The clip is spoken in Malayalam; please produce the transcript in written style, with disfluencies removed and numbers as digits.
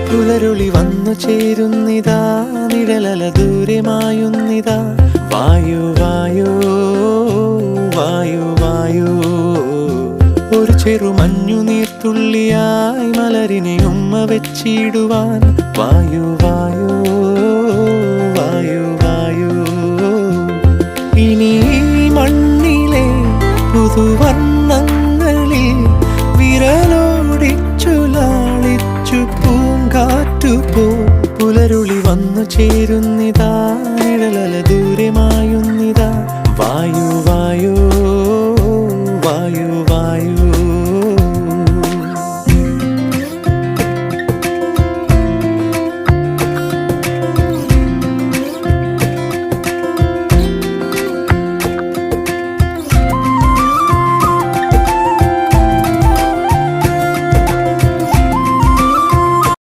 പുലരുളി വന്നു ചേരുന്നിതാ, നിഴലല ദൂരെ മായുന്നിതാ. വായു വായു വായു വായു, ഒരു ചെറു മഞ്ഞു നീർത്തുള്ളിയായി മലരിനെ ഉമ്മ വെച്ചിടുവാൻ. വായു വായു വായു വായു, ഇനി മണ്ണിലെ പുതുവർണ്ണങ്ങളിൽ വിരലോടിച്ചു ലാളിച്ചു പൂങ്കാറ്റുപോ. പുലരുളി വന്നു ചേരുന്നിതാ,